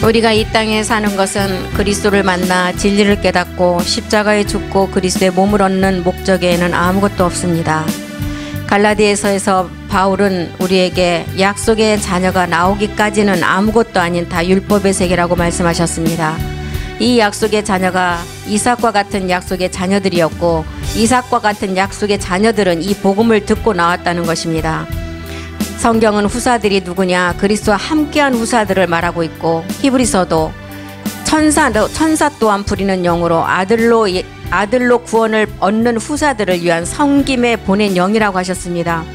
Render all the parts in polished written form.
우리가 이 땅에 사는 것은 그리스도를 만나 진리를 깨닫고 십자가에 죽고 그리스도의 몸을 얻는 목적에는 아무것도 없습니다. 갈라디아서에서 바울은 우리에게 약속의 자녀가 나오기까지는 아무것도 아닌 다 율법의 세계라고 말씀하셨습니다. 이 약속의 자녀가 이삭과 같은 약속의 자녀들이었고, 이삭과 같은 약속의 자녀들은 이 복음을 듣고 나왔다는 것입니다. 성경은 후사들이 누구냐? 그리스도와 함께한 후사들을 말하고 있고, 히브리서도 천사 또한 부리는 영으로 아들로 구원을 얻는 후사들을 위한 섬김에 보낸 영이라고 하셨습니다.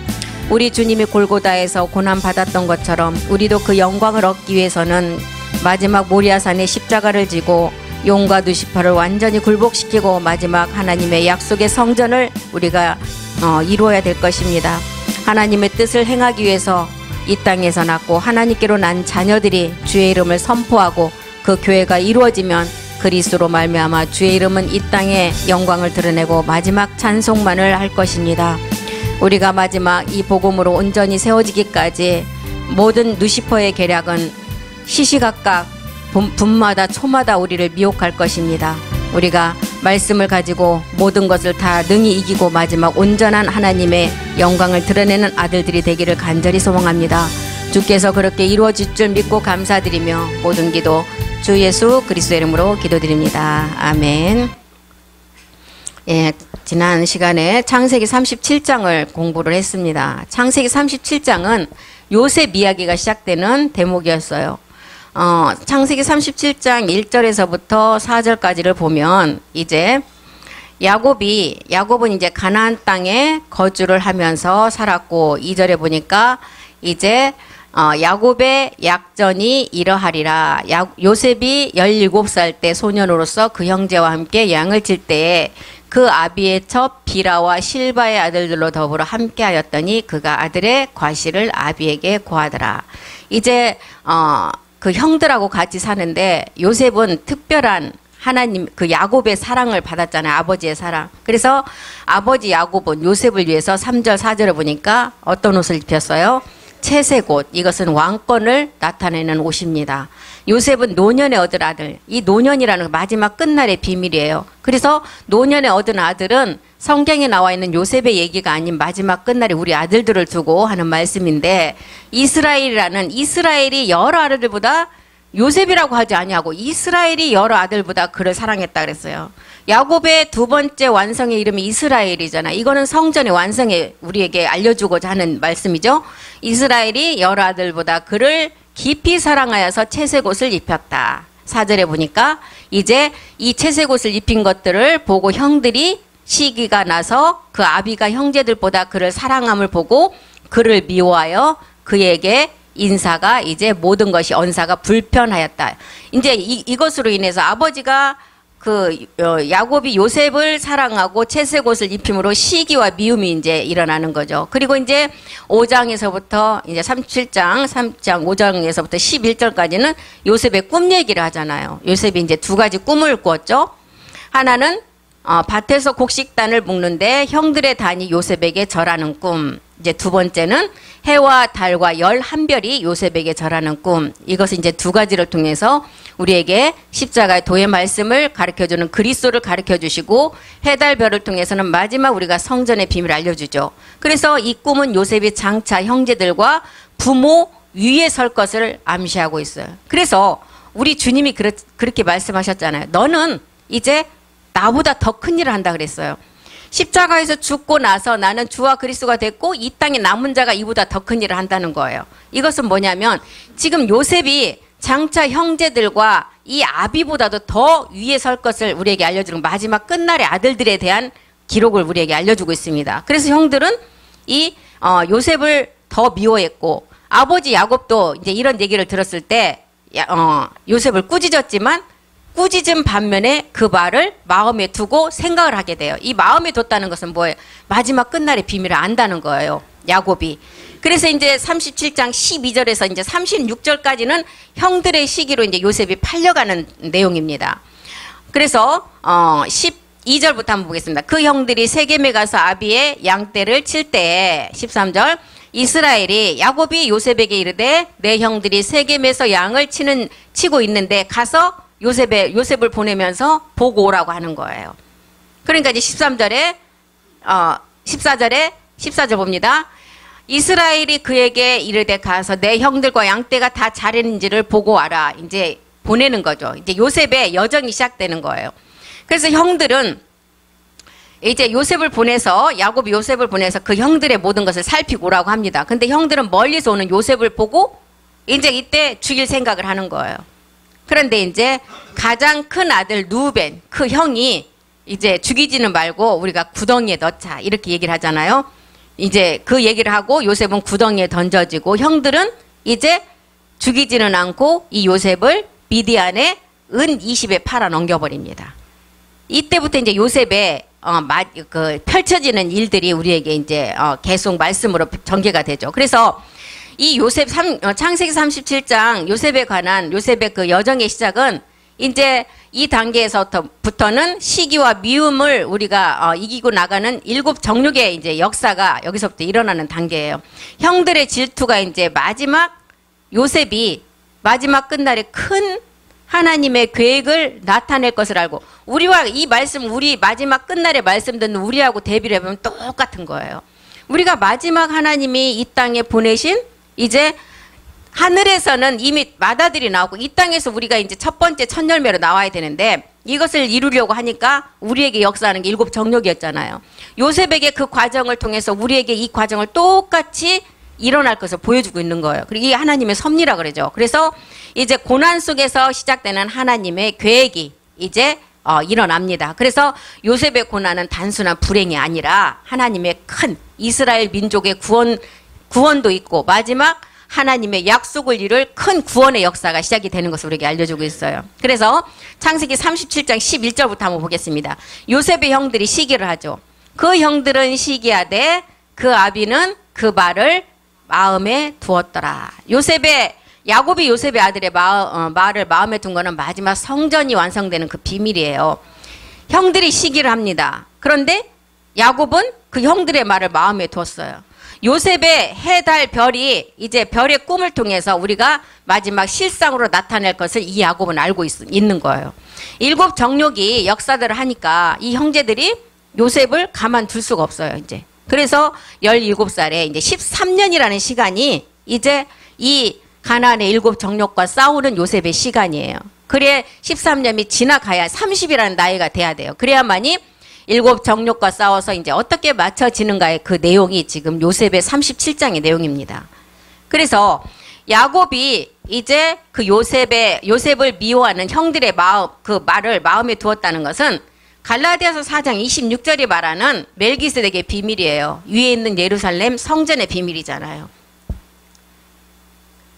우리 주님이 골고다에서 고난 받았던 것처럼 우리도 그 영광을 얻기 위해서는 마지막 모리아산에 십자가를 지고 용과 누시파를 완전히 굴복시키고 마지막 하나님의 약속의 성전을 우리가 이루어야 될 것입니다. 하나님의 뜻을 행하기 위해서 이 땅에서 낳고 하나님께로 난 자녀들이 주의 이름을 선포하고 그 교회가 이루어지면 그리스도로 말미암아 주의 이름은 이 땅에 영광을 드러내고 마지막 찬송만을 할 것입니다. 우리가 마지막 이 복음으로 온전히 세워지기까지 모든 누시퍼의 계략은 시시각각 분마다 초마다 우리를 미혹할 것입니다. 우리가 말씀을 가지고 모든 것을 다 능히 이기고 마지막 온전한 하나님의 영광을 드러내는 아들들이 되기를 간절히 소망합니다. 주께서 그렇게 이루어질 줄 믿고 감사드리며 모든 기도 주 예수 그리스도의 이름으로 기도드립니다. 아멘. 예, 지난 시간에 창세기 37장을 공부를 했습니다. 창세기 37장은 요셉 이야기가 시작되는 대목이었어요. 창세기 37장 1절에서부터 4절까지를 보면 이제 야곱은 이제 가나안 땅에 거주를 하면서 살았고, 2절에 보니까 이제 야곱의 약전이 이러하리라. 요셉이 17살 때 소년으로서 그 형제와 함께 양을 칠 때에 그 아비의 첩 비라와 실바의 아들들로 더불어 함께 하였더니 그가 아들의 과실을 아비에게 고하더라. 이제 그 형들하고 같이 사는데 요셉은 특별한 하나님 그 야곱의 사랑을 받았잖아요. 아버지의 사랑. 그래서 아버지 야곱은 요셉을 위해서 3절 4절을 보니까 어떤 옷을 입혔어요? 채색 옷. 이것은 왕권을 나타내는 옷입니다. 요셉은 노년에 얻은 아들. 이 노년이라는 마지막 끝날의 비밀이에요. 그래서 노년에 얻은 아들은 성경에 나와 있는 요셉의 얘기가 아닌 마지막 끝날에 우리 아들들을 두고 하는 말씀인데, 이스라엘이 여러 아들들보다 요셉이라고 하지 아니하고 이스라엘이 여러 아들보다 그를 사랑했다 그랬어요. 야곱의 두 번째 완성의 이름이 이스라엘이잖아. 이거는 성전의 완성에 우리에게 알려주고자 하는 말씀이죠. 이스라엘이 여러 아들보다 그를 깊이 사랑하여서 채색 옷을 입혔다. 4절에 보니까 이제 이 채색 옷을 입힌 것들을 보고 형들이 시기가 나서 그 아비가 형제들보다 그를 사랑함을 보고 그를 미워하여 그에게 인사가 이제 모든 것이 언사가 불편하였다. 이제 이것으로 인해서 아버지가 야곱이 요셉을 사랑하고 채색 옷을 입힘으로 시기와 미움이 이제 일어나는 거죠. 그리고 이제 5장에서부터 이제 37장 3장 5장에서부터 11절까지는 요셉의 꿈 얘기를 하잖아요. 요셉이 이제 두 가지 꿈을 꾸었죠. 하나는 밭에서 곡식단을 묶는데 형들의 단이 요셉에게 절하는 꿈. 이제 두 번째는 해와 달과 11별이 요셉에게 절하는 꿈. 이것은 이제 두 가지를 통해서 우리에게 십자가의 도의 말씀을 가르쳐주는 그리스도를 가르쳐주시고, 해달별을 통해서는 마지막 우리가 성전의 비밀을 알려주죠. 그래서 이 꿈은 요셉이 장차 형제들과 부모 위에 설 것을 암시하고 있어요. 그래서 우리 주님이 그렇게 말씀하셨잖아요. 너는 이제 나보다 더 큰 일을 한다 그랬어요. 십자가에서 죽고 나서 나는 주와 그리스도가 됐고 이 땅에 남은 자가 이보다 더 큰 일을 한다는 거예요. 이것은 뭐냐면 지금 요셉이 장차 형제들과 이 아비보다도 더 위에 설 것을 우리에게 알려주는 마지막 끝날의 아들들에 대한 기록을 우리에게 알려주고 있습니다. 그래서 형들은 이 요셉을 더 미워했고, 아버지 야곱도 이제 이런 얘기를 들었을 때 요셉을 꾸짖었지만 꾸짖은 반면에 그 말을 마음에 두고 생각을 하게 돼요. 이 마음에 뒀다는 것은 뭐예요? 마지막 끝날의 비밀을 안다는 거예요, 야곱이. 그래서 이제 37장 12절에서 이제 36절까지는 형들의 시기로 이제 요셉이 팔려가는 내용입니다. 그래서 12절부터 한번 보겠습니다. 그 형들이 세겜에 가서 아비의 양떼를 칠 때에 13절 이스라엘이 야곱이 요셉에게 이르되 내 형들이 세겜에서 양을 치고 있는데 가서 요셉을 보내면서 보고 오라고 하는 거예요. 그러니까 이제 13절에 14절 봅니다. 이스라엘이 그에게 이르되 가서 내 형들과 양떼가 다 잘했는지를 보고 와라. 이제 보내는 거죠. 이제 요셉의 여정이 시작되는 거예요. 그래서 형들은 이제 야곱이 요셉을 보내서 그 형들의 모든 것을 살피고 오라고 합니다. 근데 형들은 멀리서 오는 요셉을 보고 이제 이때 죽일 생각을 하는 거예요. 그런데 이제 가장 큰 아들 누벤, 그 형이 이제 죽이지는 말고 우리가 구덩이에 넣자. 이렇게 얘기를 하잖아요. 이제 그 얘기를 하고 요셉은 구덩이에 던져지고 형들은 이제 죽이지는 않고 이 요셉을 미디안에 은 20에 팔아 넘겨버립니다. 이때부터 이제 요셉의 펼쳐지는 일들이 우리에게 이제 계속 말씀으로 전개가 되죠. 그래서 이 창세기 37장 요셉에 관한 요셉의 그 여정의 시작은 이제 이 단계에서부터는 시기와 미움을 우리가 이기고 나가는 7 정욕의 이제 역사가 여기서부터 일어나는 단계예요. 형들의 질투가 이제 요셉이 마지막 끝날에 큰 하나님의 계획을 나타낼 것을 알고 우리와 이 말씀 우리 마지막 끝날의 말씀 듣는 우리하고 대비를 해보면 똑같은 거예요. 우리가 마지막 하나님이 이 땅에 보내신 이제 하늘에서는 이미 마다들이 나오고 이 땅에서 우리가 이제 첫 번째 첫 열매로 나와야 되는데 이것을 이루려고 하니까 우리에게 역사하는 게 7 정욕이었잖아요. 요셉에게 그 과정을 통해서 우리에게 이 과정을 똑같이 일어날 것을 보여주고 있는 거예요. 그리고 이게 하나님의 섭리라 그러죠. 그래서 이제 고난 속에서 시작되는 하나님의 계획이 이제 일어납니다. 그래서 요셉의 고난은 단순한 불행이 아니라 하나님의 큰 이스라엘 민족의 구원도 있고 마지막 하나님의 약속을 이룰 큰 구원의 역사가 시작이 되는 것을 우리에게 알려주고 있어요. 그래서 창세기 37장 11절부터 한번 보겠습니다. 요셉의 형들이 시기를 하죠. 그 형들은 시기하되 그 아비는 그 말을 마음에 두었더라. 야곱이 요셉의 아들의 말을 마음에 둔 거는 마지막 성전이 완성되는 그 비밀이에요. 형들이 시기를 합니다. 그런데 야곱은 그 형들의 말을 마음에 두었어요. 요셉의 해, 달, 별이 이제 별의 꿈을 통해서 우리가 마지막 실상으로 나타낼 것을 이 야곱은 알고 있는 거예요. 7 정욕이 역사들을 하니까 이 형제들이 요셉을 가만둘 수가 없어요, 이제. 그래서 17살에 이제 13년이라는 시간이 이제 이 가나안의 7 정욕과 싸우는 요셉의 시간이에요. 그래 13년이 지나가야 30이라는 나이가 돼야 돼요. 그래야만이 7 정욕과 싸워서 이제 어떻게 맞춰지는가의 그 내용이 지금 요셉의 37장의 내용입니다. 그래서 야곱이 이제 그 요셉을 미워하는 형들의 말을 마음에 두었다는 것은 갈라디아서 4장 26절이 말하는 멜기세덱의 비밀이에요. 위에 있는 예루살렘 성전의 비밀이잖아요.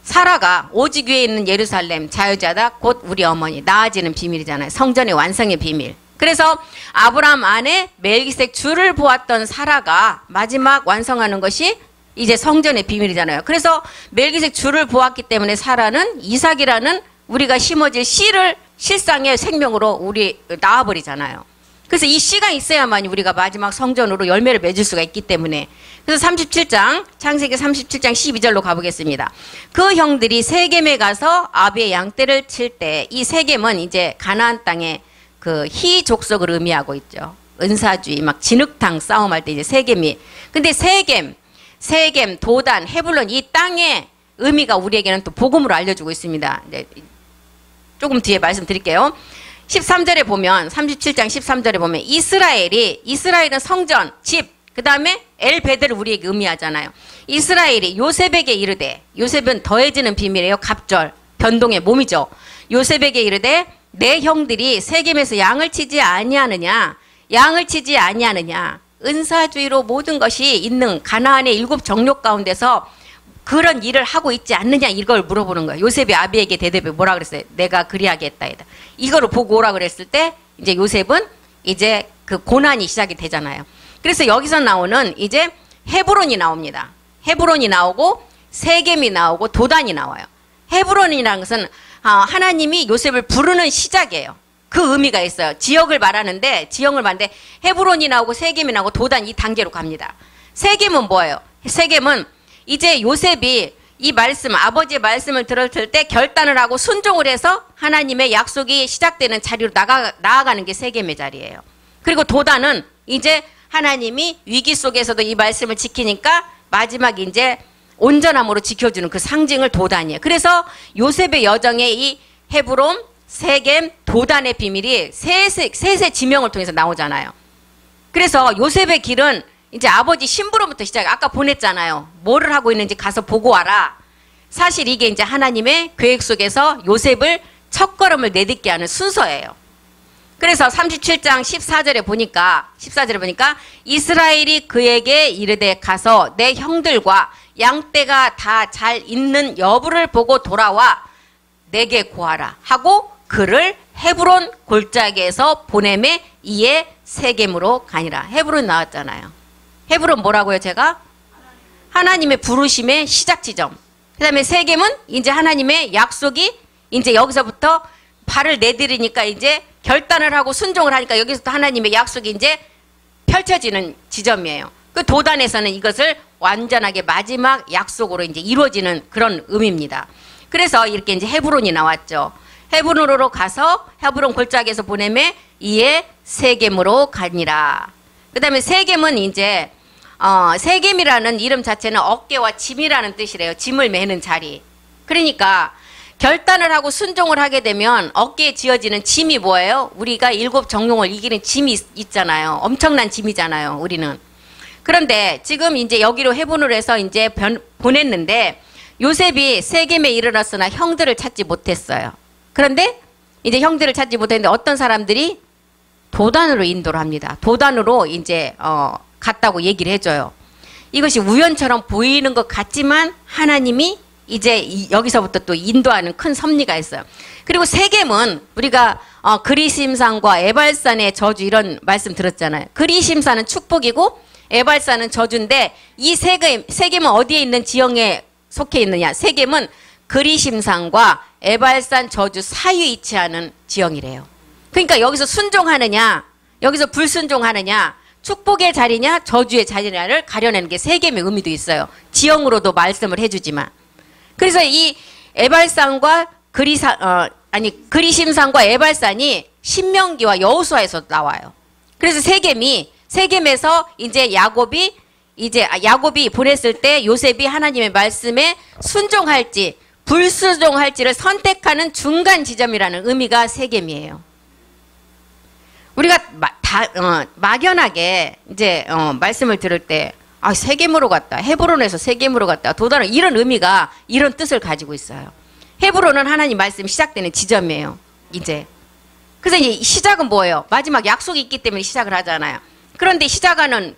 사라가 오직 위에 있는 예루살렘 자유자다 곧 우리 어머니 나아지는 비밀이잖아요. 성전의 완성의 비밀. 그래서 아브라함 안에 멜기세덱 주를 보았던 사라가 마지막 완성하는 것이 이제 성전의 비밀이잖아요. 그래서 멜기세덱 주를 보았기 때문에 사라는 이삭이라는 우리가 심어질 씨를 실상의 생명으로 우리 낳아버리잖아요. 그래서 이 씨가 있어야만 우리가 마지막 성전으로 열매를 맺을 수가 있기 때문에. 그래서 창세기 37장 12절로 가보겠습니다. 그 형들이 세겜에 가서 아비의 양떼를 칠 때 이 세겜은 이제 가나안 땅의 그 희 족속을 의미하고 있죠. 은사주의 막 진흙탕 싸움할 때 이제 세겜이. 근데 세겜, 도단, 헤블론 이 땅의 의미가 우리에게는 또 복음으로 알려주고 있습니다. 이제 조금 뒤에 말씀드릴게요. 13절에 보면 37장 13절에 보면 이스라엘은 성전, 집, 그 다음에 엘베드를 우리에게 의미하잖아요. 이스라엘이 요셉에게 이르되, 요셉은 더해지는 비밀이에요. 갑절, 변동의 몸이죠. 요셉에게 이르되 내 형들이 세겜에서 양을 치지 아니하느냐, 은사주의로 모든 것이 있는 가나안의 7 정욕 가운데서 그런 일을 하고 있지 않느냐 이걸 물어보는 거예요. 요셉이 아비에게 대답해 뭐라 그랬어요? 내가 그리하게 했다. 이거를 보고 오라 그랬을 때 이제 요셉은 이제 그 고난이 시작이 되잖아요. 그래서 여기서 나오는 이제 헤브론이 나옵니다. 헤브론이 나오고 세겜이 나오고 도단이 나와요. 헤브론이라는 것은 하나님이 요셉을 부르는 시작이에요. 그 의미가 있어요. 지역을 말하는데 헤브론이 나오고 세겜이 나오고 도단 이 단계로 갑니다. 세겜은 뭐예요? 세겜은 이제 요셉이 이 말씀, 아버지의 말씀을 들었을 때 결단을 하고 순종을 해서 하나님의 약속이 시작되는 자리로 나아가는 게 세겜의 자리예요. 그리고 도단은 이제 하나님이 위기 속에서도 이 말씀을 지키니까 마지막 이제 온전함으로 지켜주는 그 상징을 도단이에요. 그래서 요셉의 여정에 이 헤브론, 세겜, 도단의 비밀이 셋의 지명을 통해서 나오잖아요. 그래서 요셉의 길은 이제 아버지 신부로부터 시작해. 아까 보냈잖아요. 뭐를 하고 있는지 가서 보고 와라. 사실 이게 이제 하나님의 계획 속에서 요셉을 첫걸음을 내딛게 하는 순서예요. 그래서 37장 14절에 보니까 이스라엘이 그에게 이르되 가서 내 형들과 양떼가 다 잘 있는 여부를 보고 돌아와 내게 고하라 하고 그를 헤브론 골짜기에서 보내매 이에 세겜으로 가니라. 헤브론 나왔잖아요. 헤브론 뭐라고요 제가? 하나님의 부르심의 시작 지점. 그 다음에 세겜은 이제 하나님의 약속이 이제 여기서부터 발을 내디르니까 이제 결단을 하고 순종을 하니까 여기서부터 하나님의 약속이 이제 펼쳐지는 지점이에요. 그 도단에서는 이것을 완전하게 마지막 약속으로 이제 이루어지는 그런 의미입니다. 그래서 이렇게 이제 헤브론이 나왔죠. 헤브론으로 가서 헤브론 골짜기에서 보내매 이에 세겜으로 가니라. 그 다음에 세겜은 이제 세겜이라는 이름 자체는 어깨와 짐이라는 뜻이래요. 짐을 매는 자리. 그러니까 결단을 하고 순종을 하게 되면 어깨에 지어지는 짐이 뭐예요? 우리가 7 정령을 이기는 짐이 있잖아요. 엄청난 짐이잖아요. 우리는. 그런데 지금 이제 여기로 헤브론으로 해서 이제 보냈는데 요셉이 세겜에 이르렀으나 형들을 찾지 못했어요. 그런데 이제 형들을 찾지 못했는데 어떤 사람들이 도단으로 인도를 합니다. 도단으로 이제 갔다고 얘기를 해줘요. 이것이 우연처럼 보이는 것 같지만 하나님이 이제 여기서부터 또 인도하는 큰 섭리가 있어요. 그리고 세겜은 우리가 그리심산과 에발산의 저주 이런 말씀 들었잖아요. 그리심산은 축복이고 에발산은 저주인데 이 세겜은 어디에 있는 지형에 속해 있느냐. 세겜은 그리심산과 에발산 저주 사이에 위치하는 지형이래요. 그러니까 여기서 순종하느냐 여기서 불순종하느냐 축복의 자리냐 저주의 자리냐를 가려내는 게 세겜의 의미도 있어요. 지형으로도 말씀을 해주지만. 그래서 이 에발산과 그리심산과 에발산이 신명기와 여호수아에서 나와요. 그래서 세겜에서 이제 야곱이 보냈을 때 요셉이 하나님의 말씀에 순종할지 불순종할지를 선택하는 중간 지점이라는 의미가 세겜이에요. 우리가 막연하게 이제 말씀을 들을 때 세겜으로 갔다. 헤브론에서 세겜으로 갔다. 도단은 이런 의미가 이런 뜻을 가지고 있어요. 헤브론은 하나님 말씀이 시작되는 지점이에요. 이제. 그래서 이제 시작은 뭐예요? 마지막 약속이 있기 때문에 시작을 하잖아요. 그런데 시작하는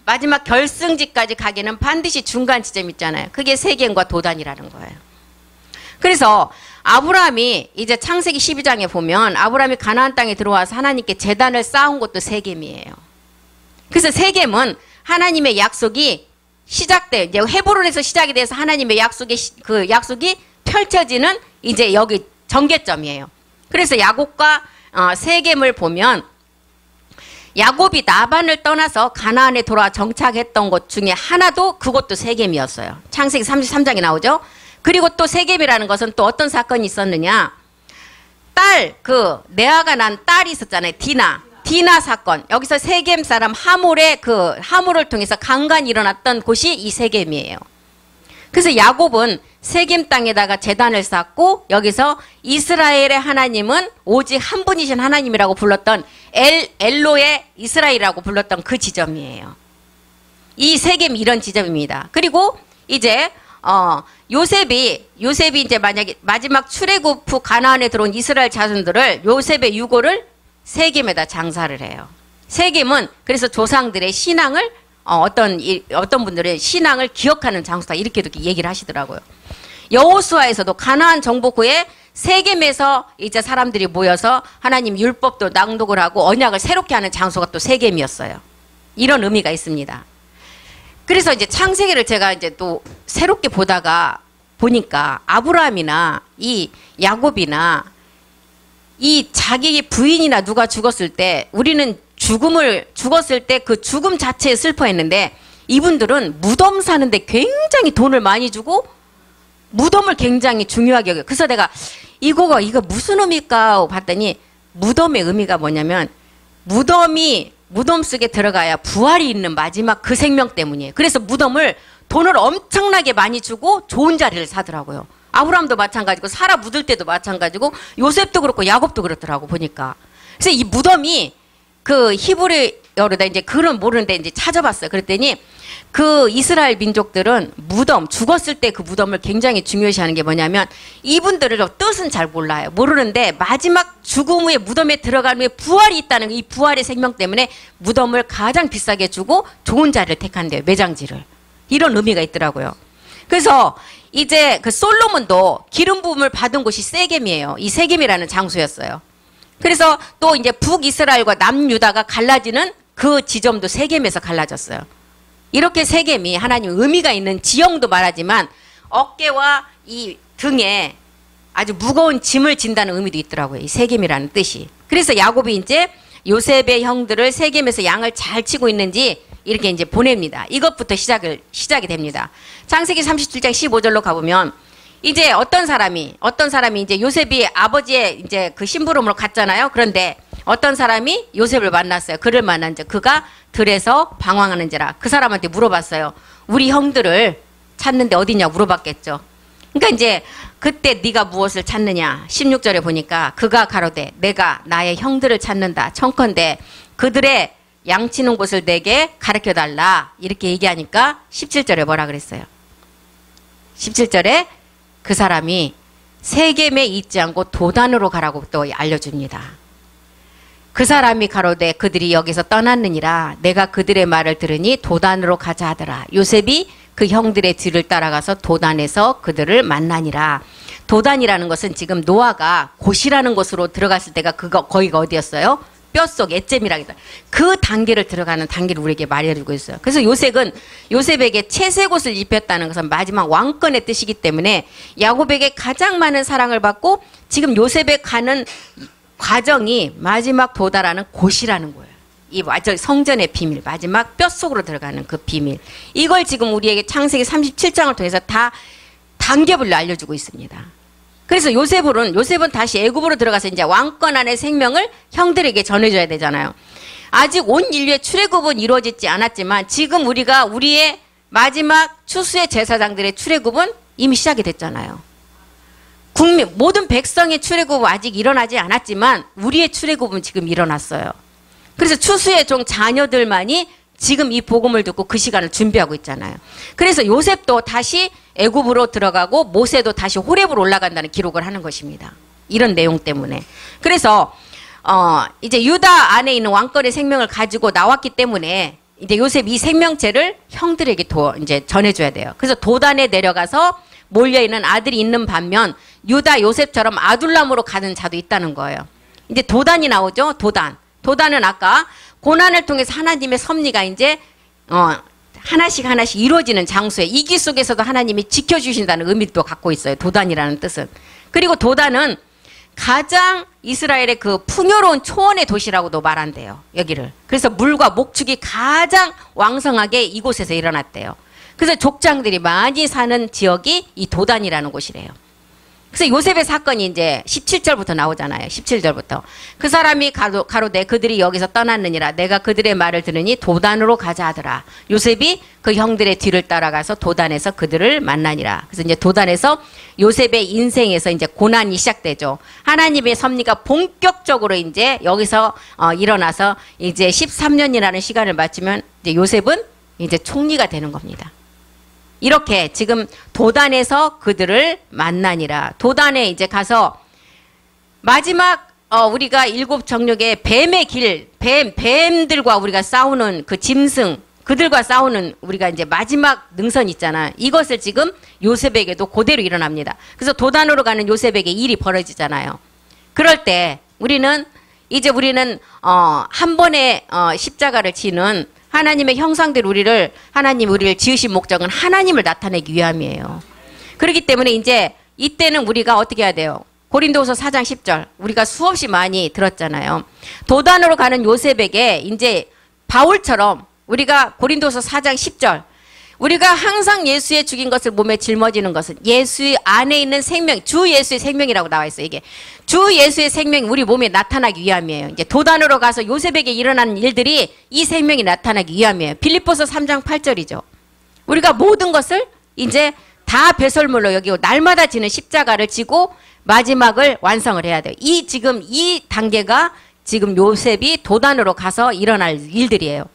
마지막 결승지까지 가기는 반드시 중간 지점 있잖아요. 그게 세겜과 도단이라는 거예요. 그래서 아브라함이 이제 창세기 12장에 보면 아브라함이 가나안 땅에 들어와서 하나님께 제단을 쌓은 것도 세겜이에요. 그래서 세겜은 하나님의 약속이 시작돼 이제 헤브론에서 시작이 돼서 하나님의 약속이 펼쳐지는 이제 여기 전개점이에요. 그래서 야곱과 세겜을 보면 야곱이 라반을 떠나서 가나안에 돌아와 정착했던 곳 중에 하나도 그것도 세겜이었어요. 창세기 33장에 나오죠. 그리고 또 세겜이라는 것은 또 어떤 사건이 있었느냐. 레아가 난 딸이 있었잖아요. 디나 사건. 여기서 세겜 사람 하몰을 통해서 강간이 일어났던 곳이 이 세겜이에요. 그래서 야곱은 세겜 땅에다가 제단을 쌓고 여기서 이스라엘의 하나님은 오직 한 분이신 하나님이라고 불렀던 엘로의 이스라엘이라고 불렀던 그 지점이에요. 이 세겜 이런 지점입니다. 그리고 이제 요셉이 이제 만약에 마지막 출애굽 후 가나안에 들어온 이스라엘 자손들을 요셉의 유고를 세겜에다 장사를 해요. 세겜은 그래서 조상들의 신앙을 어떤 분들의 신앙을 기억하는 장소다 이렇게 얘기를 하시더라고요. 여호수아에서도 가나안 정복 후에 세겜에서 이제 사람들이 모여서 하나님 율법도 낭독을 하고 언약을 새롭게 하는 장소가 또 세겜이었어요. 이런 의미가 있습니다. 그래서 이제 창세기를 제가 이제 또 새롭게 보니까 아브라함이나 이 야곱이나 이 자기 부인이나 누가 죽었을 때 우리는 죽었을 때 그 죽음 자체에 슬퍼했는데 이분들은 무덤 사는데 굉장히 돈을 많이 주고 무덤을 굉장히 중요하게 여겨요. 그래서 내가 이거 무슨 의미일까 봤더니 무덤의 의미가 뭐냐면 무덤 속에 들어가야 부활이 있는 마지막 그 생명 때문이에요. 그래서 무덤을 돈을 엄청나게 많이 주고 좋은 자리를 사더라고요. 아브라함도 마찬가지고 사라 묻을 때도 마찬가지고 요셉도 그렇고 야곱도 그렇더라고 보니까. 그래서 이 무덤이 그 히브리어로다 이제 글은 모르는데 이제 찾아봤어요. 그랬더니 그 이스라엘 민족들은 무덤 죽었을 때 그 무덤을 굉장히 중요시하는 게 뭐냐면 이분들의 뜻은 잘 몰라요. 모르는데 마지막 죽음 후에 무덤에 들어간 후에 부활이 있다는 이 부활의 생명 때문에 무덤을 가장 비싸게 주고 좋은 자리를 택한대요. 매장지를. 이런 의미가 있더라고요. 그래서 이제 그 솔로몬도 기름 부음을 받은 곳이 세겜이에요. 이 세겜이라는 장소였어요. 그래서 또 이제 북이스라엘과 남유다가 갈라지는 그 지점도 세겜에서 갈라졌어요. 이렇게 세겜이 하나님 의미가 있는 지형도 말하지만 어깨와 이 등에 아주 무거운 짐을 진다는 의미도 있더라고요. 이 세겜이라는 뜻이. 그래서 야곱이 이제 요셉의 형들을 세겜에서 양을 잘 치고 있는지 이렇게 이제 보냅니다. 이것부터 시작이 됩니다. 창세기 37장 15절로 가보면 이제 어떤 사람이 이제 요셉이 아버지의 이제 그 심부름으로 갔잖아요. 그런데 어떤 사람이 요셉을 만났어요. 그를 만난 자 그가 들에서 방황하는지라 그 사람한테 물어봤어요. 우리 형들을 찾는데 어디냐 물어봤겠죠. 그러니까 이제 그때 네가 무엇을 찾느냐 16절에 보니까 그가 가로되 내가 나의 형들을 찾는다. 청컨대 그들의 양치는 곳을 내게 가르쳐달라. 이렇게 얘기하니까 17절에 뭐라 그랬어요. 17절에 그 사람이 세겜에 있지 않고 도단으로 가라고 또 알려줍니다. 그 사람이 가로되 그들이 여기서 떠났느니라. 내가 그들의 말을 들으니 도단으로 가자 하더라. 요셉이 그 형들의 뒤를 따라가서 도단에서 그들을 만나니라. 도단이라는 것은 지금 노아가 고시라는 곳으로 들어갔을 때가 거기가 어디였어요? 뼛속 애잼이라고 했다. 그 단계를 들어가는 단계를 우리에게 말해주고 있어요. 그래서 요셉에게 채색옷을 입혔다는 것은 마지막 왕권의 뜻이기 때문에 야곱에게 가장 많은 사랑을 받고 지금 요셉에 가는 과정이 마지막 도달하는 곳이라는 거예요. 이 성전의 비밀, 마지막 뼛속으로 들어가는 그 비밀. 이걸 지금 우리에게 창세기 37장을 통해서 다 단계별로 알려주고 있습니다. 그래서 요셉은 다시 애굽으로 들어가서 이제 왕권 안의 생명을 형들에게 전해줘야 되잖아요. 아직 온 인류의 출애굽은 이루어지지 않았지만 지금 우리의 마지막 추수의 제사장들의 출애굽은 이미 시작이 됐잖아요. 모든 백성의 출애굽은 아직 일어나지 않았지만 우리의 출애굽은 지금 일어났어요. 그래서 추수의 종 자녀들만이 지금 이 복음을 듣고 그 시간을 준비하고 있잖아요. 그래서 요셉도 다시 애굽으로 들어가고 모세도 다시 호렙으로 올라간다는 기록을 하는 것입니다. 이런 내용 때문에. 그래서 이제 유다 안에 있는 왕권의 생명을 가지고 나왔기 때문에 이제 요셉 이 생명체를 형들에게 이제 전해줘야 돼요. 그래서 도단에 내려가서 몰려있는 아들이 있는 반면 유다 요셉처럼 아둘람으로 가는 자도 있다는 거예요. 이제 도단이 나오죠. 도단은 아까 고난을 통해서 하나님의 섭리가 이제 하나씩 이루어지는 장소에 이기 속에서도 하나님이 지켜주신다는 의미도 갖고 있어요. 도단이라는 뜻은. 그리고 도단은 가장 이스라엘의 그 풍요로운 초원의 도시라고도 말한대요. 여기를. 그래서 물과 목축이 가장 왕성하게 이곳에서 일어났대요. 그래서 족장들이 많이 사는 지역이 이 도단이라는 곳이래요. 그래서 요셉의 사건이 이제 17절부터 나오잖아요. 17절부터. 그 사람이 가로되 그들이 여기서 떠났느니라. 내가 그들의 말을 들으니 도단으로 가자 하더라. 요셉이 그 형들의 뒤를 따라가서 도단에서 그들을 만나니라. 그래서 이제 도단에서 요셉의 인생에서 이제 고난이 시작되죠. 하나님의 섭리가 본격적으로 이제 여기서 일어나서 이제 13년이라는 시간을 마치면 이제 요셉은 이제 총리가 되는 겁니다. 이렇게 지금 도단에서 그들을 만나니라. 도단에 이제 가서 마지막 우리가 일곱 정력의 뱀의 길, 뱀들과 우리가 싸우는 그 짐승, 그들과 싸우는 우리가 이제 마지막 능선 있잖아. 이것을 지금 요셉에게도 그대로 일어납니다. 그래서 도단으로 가는 요셉에게 일이 벌어지잖아요. 그럴 때 우리는 한 번에 십자가를 지는 하나님의 형상대로 하나님 우리를 지으신 목적은 하나님을 나타내기 위함이에요. 그렇기 때문에 이제 이때는 우리가 어떻게 해야 돼요? 고린도후서 4장 10절 우리가 수없이 많이 들었잖아요. 도단으로 가는 요셉에게 이제 바울처럼 우리가 고린도서 4장 10절. 우리가 항상 예수의 죽인 것을 몸에 짊어지는 것은 예수 안에 있는 생명, 주 예수의 생명이라고 나와 있어요. 이게 주 예수의 생명이 우리 몸에 나타나기 위함이에요. 이제 도단으로 가서 요셉에게 일어나는 일들이 이 생명이 나타나기 위함이에요. 빌립보서 3장 8절이죠. 우리가 모든 것을 이제 다 배설물로 여기고 날마다 지는 십자가를 지고 마지막을 완성을 해야 돼요. 지금 이 단계가 지금 요셉이 도단으로 가서 일어날 일들이에요.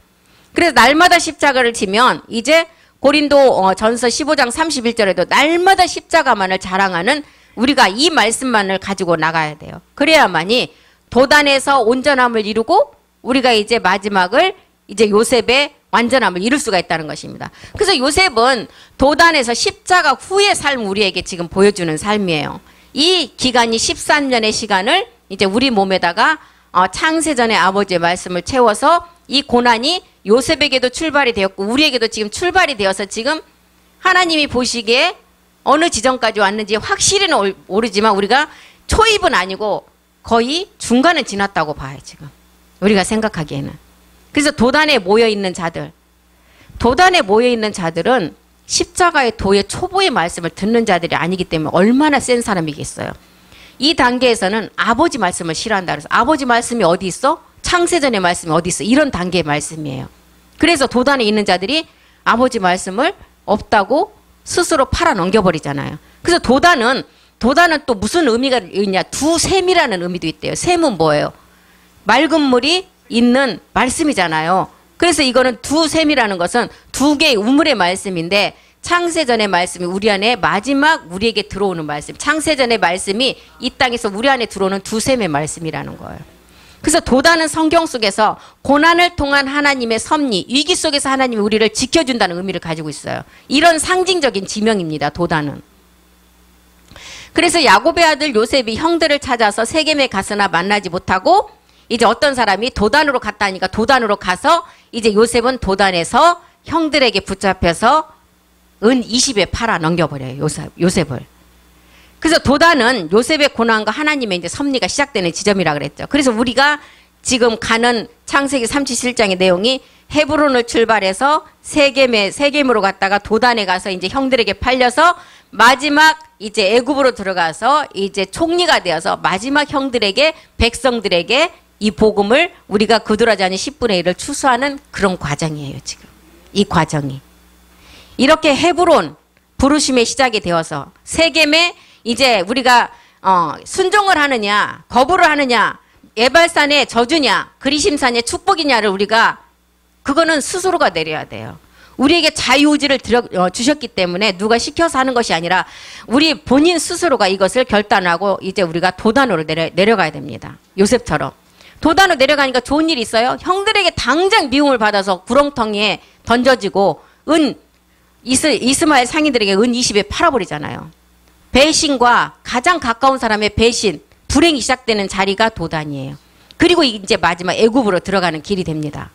그래서 날마다 십자가를 지면 이제 고린도 전서 15장 31절에도 날마다 십자가만을 자랑하는 우리가 이 말씀만을 가지고 나가야 돼요. 그래야만이 도단에서 온전함을 이루고 우리가 이제 마지막을 이제 요셉의 완전함을 이룰 수가 있다는 것입니다. 그래서 요셉은 도단에서 십자가 후의 삶 우리에게 지금 보여주는 삶이에요. 이 기간이 13년의 시간을 이제 우리 몸에다가 창세전의 아버지의 말씀을 채워서 이 고난이 요셉에게도 출발이 되었고 우리에게도 지금 출발이 되어서 지금 하나님이 보시기에 어느 지점까지 왔는지 확실히는 모르지만 우리가 초입은 아니고 거의 중간은 지났다고 봐요. 지금 우리가 생각하기에는. 그래서 도단에 모여있는 자들은 십자가의 도의 초보의 말씀을 듣는 자들이 아니기 때문에 얼마나 센 사람이겠어요. 이 단계에서는 아버지 말씀을 싫어한다 그래서 아버지 말씀이 어디 있어? 창세전의 말씀이 어디 있어? 이런 단계의 말씀이에요. 그래서 도단에 있는 자들이 아버지 말씀을 없다고 스스로 팔아 넘겨버리잖아요. 그래서 도단은 또 무슨 의미가 있냐? 두샘이라는 의미도 있대요. 샘은 뭐예요? 맑은 물이 있는 말씀이잖아요. 그래서 이거는 두샘이라는 것은 두 개의 우물의 말씀인데 창세전의 말씀이 우리 안에 마지막 우리에게 들어오는 말씀. 창세전의 말씀이 이 땅에서 우리 안에 들어오는 두샘의 말씀이라는 거예요. 그래서 도단은 성경 속에서 고난을 통한 하나님의 섭리, 위기 속에서 하나님이 우리를 지켜준다는 의미를 가지고 있어요. 이런 상징적인 지명입니다. 도단은. 그래서 야곱의 아들 요셉이 형들을 찾아서 세겜에 갔으나 만나지 못하고 이제 어떤 사람이 도단으로 갔다니까 도단으로 가서 이제 요셉은 도단에서 형들에게 붙잡혀서 은 20에 팔아 넘겨버려요. 요셉을. 그래서 도단은 요셉의 고난과 하나님의 이제 섭리가 시작되는 지점이라 그랬죠. 그래서 우리가 지금 가는 창세기 37장의 내용이 헤브론을 출발해서 세겜으로 갔다가 도단에 가서 이제 형들에게 팔려서 마지막 이제 애굽으로 들어가서 이제 총리가 되어서 마지막 형들에게 백성들에게 이 복음을 우리가 그들하지 않은 10분의 1을 추수하는 그런 과정이에요. 지금 이 과정이 이렇게 헤브론 부르심의 시작이 되어서 세겜에 이제 우리가 순종을 하느냐 거부를 하느냐 에발산의 저주냐 그리심산의 축복이냐를 우리가 그거는 스스로가 내려야 돼요. 우리에게 자유의지를 주셨기 때문에 누가 시켜서 하는 것이 아니라 우리 본인 스스로가 이것을 결단하고 이제 우리가 도단으로 내려가야 됩니다. 요셉처럼. 도단으로 내려가니까 좋은 일이 있어요. 형들에게 당장 미움을 받아서 구렁텅이에 던져지고 이스마엘 상인들에게 은 20에 팔아버리잖아요. 배신과 가장 가까운 사람의 배신, 불행이 시작되는 자리가 도단이에요. 그리고 이제 마지막 애굽으로 들어가는 길이 됩니다.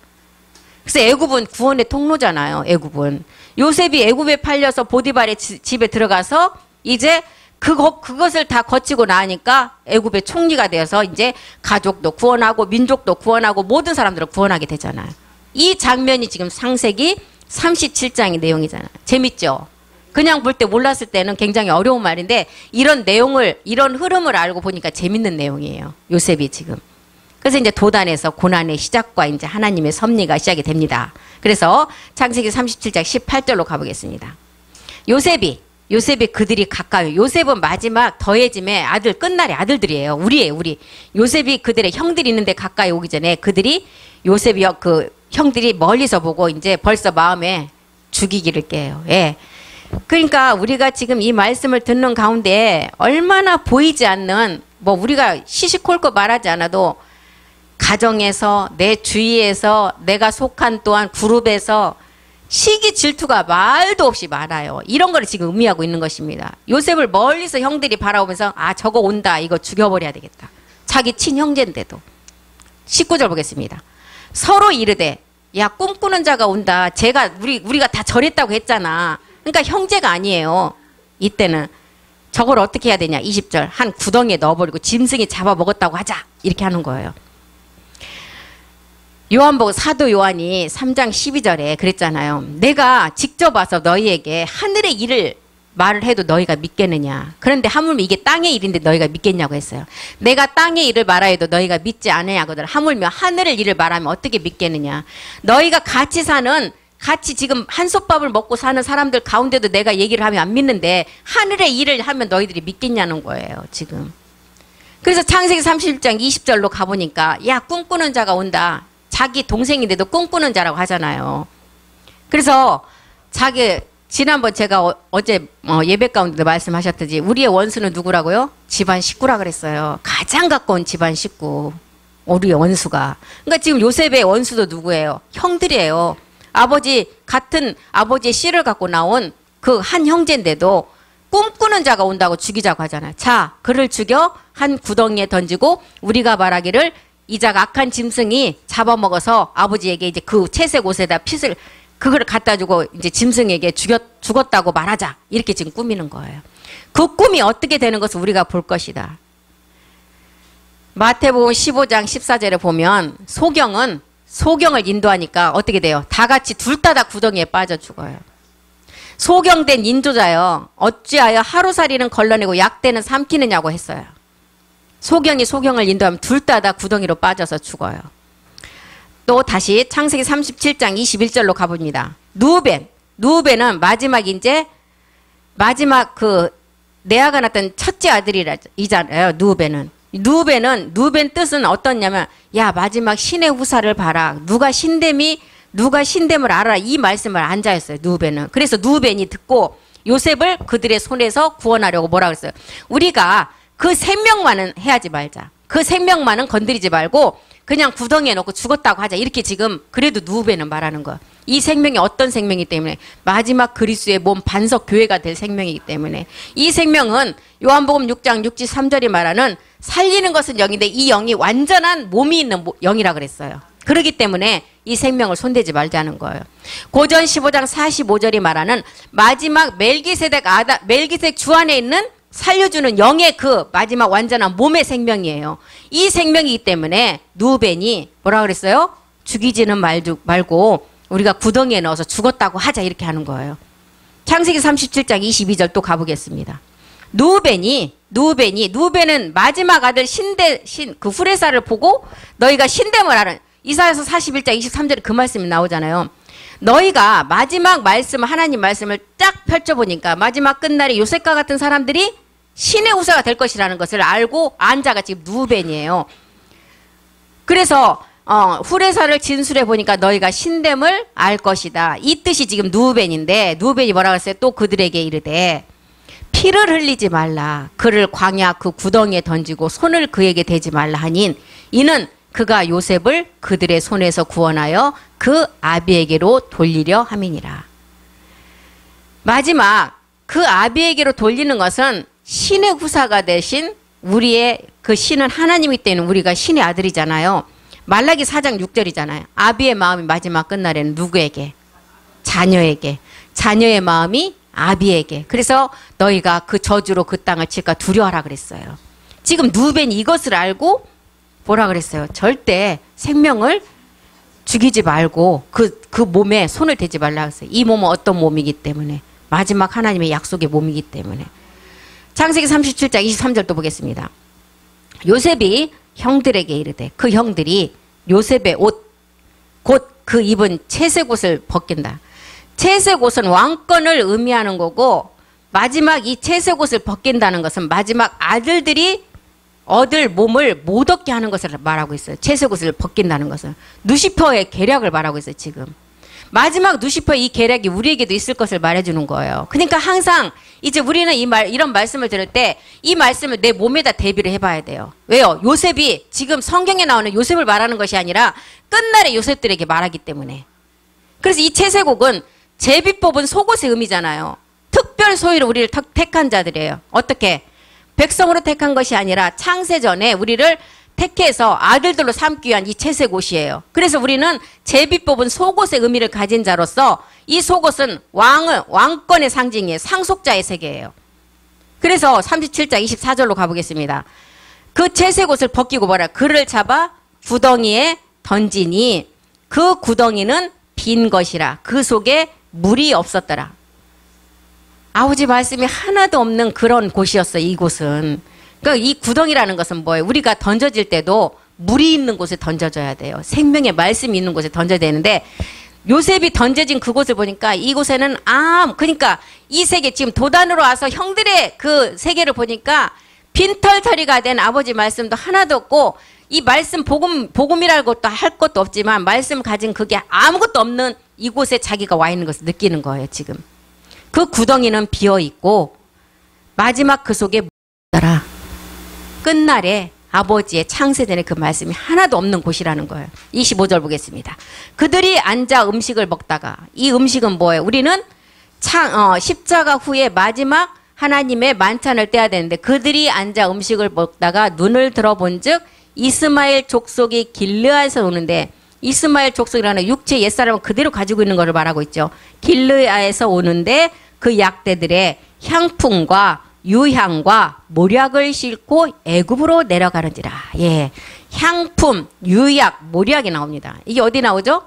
그래서 애굽은 구원의 통로잖아요. 애굽은. 요셉이 애굽에 팔려서 보디발의 집에 들어가서 이제 그것을 다 거치고 나니까 애굽의 총리가 되어서 이제 가족도 구원하고 민족도 구원하고 모든 사람들을 구원하게 되잖아요. 이 장면이 지금 창세기 37장의 내용이잖아요. 재밌죠? 그냥 볼 때 몰랐을 때는 굉장히 어려운 말인데 이런 내용을 이런 흐름을 알고 보니까 재밌는 내용이에요. 요셉이 지금. 그래서 이제 도단에서 고난의 시작과 이제 하나님의 섭리가 시작이 됩니다. 그래서 창세기 37장 18절로 가보겠습니다. 요셉이 그들이 가까이 요셉은 마지막 더해짐의 아들 끝날의 아들들이에요. 우리 요셉이 그들의 형들이 있는데 가까이 오기 전에 그들이 요셉이 그 형들이 멀리서 보고 이제 벌써 마음에 죽이기를 깨요. 예. 그러니까 우리가 지금 이 말씀을 듣는 가운데 얼마나 보이지 않는 뭐 우리가 시시콜콜 말하지 않아도 가정에서 내 주위에서 내가 속한 또한 그룹에서 시기 질투가 말도 없이 많아요. 이런 걸 지금 의미하고 있는 것입니다. 요셉을 멀리서 형들이 바라보면서 아 저거 온다 이거 죽여버려야 되겠다. 자기 친형제인데도 19절 보겠습니다. 서로 이르되 야 꿈꾸는 자가 온다. 우리가 다 저랬다고 했잖아. 그러니까 형제가 아니에요. 이때는 저걸 어떻게 해야 되냐. 20절 한 구덩이에 넣어버리고 짐승이 잡아먹었다고 하자. 이렇게 하는 거예요. 요한복음 사도 요한이 3장 12절에 그랬잖아요. 내가 직접 와서 너희에게 하늘의 일을 말을 해도 너희가 믿겠느냐. 그런데 하물며 이게 땅의 일인데 너희가 믿겠냐고 했어요. 내가 땅의 일을 말하여도 너희가 믿지 않으냐거든. 하물며 하늘의 일을 말하면 어떻게 믿겠느냐. 너희가 같이 지금 한솥밥을 먹고 사는 사람들 가운데도 내가 얘기를 하면 안 믿는데 하늘의 일을 하면 너희들이 믿겠냐는 거예요, 지금. 그래서 창세기 31장 20절로 가보니까 야, 꿈꾸는 자가 온다. 자기 동생인데도 꿈꾸는 자라고 하잖아요. 그래서 지난번 제가 어제 예배 가운데도 말씀하셨듯이 우리의 원수는 누구라고요? 집안 식구라 그랬어요. 가장 가까운 집안 식구. 우리의 원수가. 그러니까 지금 요셉의 원수도 누구예요? 형들이에요. 같은 아버지의 씨를 갖고 나온 그 한 형제인데도 꿈꾸는 자가 온다고 죽이자고 하잖아요. 자, 그를 죽여 한 구덩이에 던지고 우리가 말하기를 이 자가 악한 짐승이 잡아먹어서 아버지에게 이제 그 채색 옷에다 그걸 갖다 주고 이제 짐승에게 죽었다고 말하자. 이렇게 지금 꾸미는 거예요. 그 꿈이 어떻게 되는 것을 우리가 볼 것이다. 마태복음 15장 14절에 보면 소경을 인도하니까 어떻게 돼요? 다 같이 둘 다 구덩이에 빠져 죽어요. 소경된 인도자여 어찌하여 하루살이는 걸러내고 약대는 삼키느냐고 했어요. 소경이 소경을 인도하면 둘 다 구덩이로 빠져서 죽어요. 또 다시 창세기 37장 21절로 가봅니다. 누벤은 마지막 그 레아가 낳았던 첫째 아들이잖아요. 누벤 뜻은 어떻냐면 야, 마지막 신의 후사를 봐라. 누가 신됨을 알아라. 이 말씀을 안 자였어요. 누벤은. 그래서 누벤이 듣고 요셉을 그들의 손에서 구원하려고 뭐라 그랬어요? 우리가 그 생명만은 해하지 말자. 그 생명만은 건드리지 말고 그냥 구덩이에 넣고 죽었다고 하자. 이렇게 지금 그래도 누벤은 말하는 거예요. 이 생명이 어떤 생명이기 때문에 마지막 그리스도의 몸 반석 교회가 될 생명이기 때문에 이 생명은 요한복음 6장 63절이 말하는 살리는 것은 영인데 이 영이 완전한 몸이 있는 영이라 그랬어요. 그렇기 때문에 이 생명을 손대지 말자는 거예요. 고전 15장 45절이 말하는 마지막 멜기세덱 주 안에 있는 살려주는 영의 그 마지막 완전한 몸의 생명이에요. 이 생명이기 때문에 누벤이 뭐라 그랬어요? 죽이지는 말고 우리가 구덩이에 넣어서 죽었다고 하자 이렇게 하는 거예요. 창세기 37장 22절 또 가보겠습니다. 누벤은 마지막 아들 그 후레사를 보고 너희가 신됨을 알아. 이사야서 41장 23절에 그 말씀이 나오잖아요. 너희가 마지막 말씀, 하나님 말씀을 쫙 펼쳐보니까 마지막 끝날에 요셉과 같은 사람들이 신의 후사가 될 것이라는 것을 알고 안 자가 지금 누벤이에요. 그래서 후레사를 진술해 보니까 너희가 신됨을 알 것이다. 이 뜻이 지금 누벤인데 누벤이 뭐라고 했어요? 또 그들에게 이르되 피를 흘리지 말라. 그를 광야 그 구덩이에 던지고 손을 그에게 대지 말라 하니 이는 그가 요셉을 그들의 손에서 구원하여 그 아비에게로 돌리려 함이니라. 마지막 그 아비에게로 돌리는 것은 신의 후사가 되신 우리의 그 신은 하나님이기 때문에 우리가 신의 아들이잖아요. 말라기 4장 6절이잖아요. 아비의 마음이 마지막 끝날에는 누구에게? 자녀에게. 자녀의 마음이 아비에게. 그래서 너희가 그 저주로 그 땅을 칠까 두려워하라 그랬어요. 지금 누벤이 이것을 알고 뭐라 그랬어요? 절대 생명을 죽이지 말고 그 몸에 손을 대지 말라 그랬어요. 이 몸은 어떤 몸이기 때문에 마지막 하나님의 약속의 몸이기 때문에. 창세기 37장 23절도 보겠습니다. 요셉이 형들에게 이르되 그 형들이 요셉의 옷 곧 그 입은 채색 옷을 벗긴다. 채색 옷은 왕권을 의미하는 거고 마지막 이 채색 옷을 벗긴다는 것은 마지막 아들들이 얻을 몸을 못 얻게 하는 것을 말하고 있어요. 채색 옷을 벗긴다는 것은. 누시퍼의 계략을 말하고 있어요. 지금. 마지막 누시퍼의 이 계략이 우리에게도 있을 것을 말해주는 거예요. 그러니까 항상 이제 우리는 이런 말씀을 들을 때 이 말씀을 내 몸에다 대비를 해봐야 돼요. 왜요? 요셉이 지금 성경에 나오는 요셉을 말하는 것이 아니라 끝날의 요셉들에게 말하기 때문에. 그래서 이 채색옷은 제비 뽑은 속옷의 의미잖아요. 특별 소유로 우리를 택한 자들이에요. 어떻게? 백성으로 택한 것이 아니라 창세전에 우리를 택해서 아들들로 삼기 위한 이 채색 옷이에요. 그래서 우리는 제비 뽑은 속옷의 의미를 가진 자로서 이 속옷은 왕권의 상징이에요. 상속자의 세계예요. 그래서 37장 24절로 가보겠습니다. 그 채색 옷을 벗기고 뭐라? 그를 잡아 구덩이에 던지니 그 구덩이는 빈 것이라 그 속에 물이 없었더라. 아버지 말씀이 하나도 없는 그런 곳이었어요. 이곳은. 그러니까 이 구덩이라는 것은 뭐예요? 우리가 던져질 때도 물이 있는 곳에 던져져야 돼요. 생명의 말씀이 있는 곳에 던져야 되는데 요셉이 던져진 그곳을 보니까 이곳에는 그러니까 이 세계 지금 도단으로 와서 형들의 그 세계를 보니까 빈털터리가 된 아버지 말씀도 하나도 없고 이 말씀 복음이랄 것도 할 것도 없지만 말씀 가진 그게 아무것도 없는 이곳에 자기가 와 있는 것을 느끼는 거예요. 지금 그 구덩이는 비어 있고 마지막 그 속에 물더라. 끝날에 아버지의 창세전에 그 말씀이 하나도 없는 곳이라는 거예요. 25절 보겠습니다. 그들이 앉아 음식을 먹다가 이 음식은 뭐예요? 우리는 십자가 후에 마지막 하나님의 만찬을 떼야 되는데 그들이 앉아 음식을 먹다가 눈을 들어본 즉 이스마엘 족속이 길르앗에서 오는데 이스마엘 족속이라는 육체 옛사람을 그대로 가지고 있는 것을 말하고 있죠. 길르앗에서 오는데 그 약대들의 향품과 유향과 모략을 싣고 애굽으로 내려가는지라. 예, 향품, 유약, 모략이 나옵니다. 이게 어디 나오죠?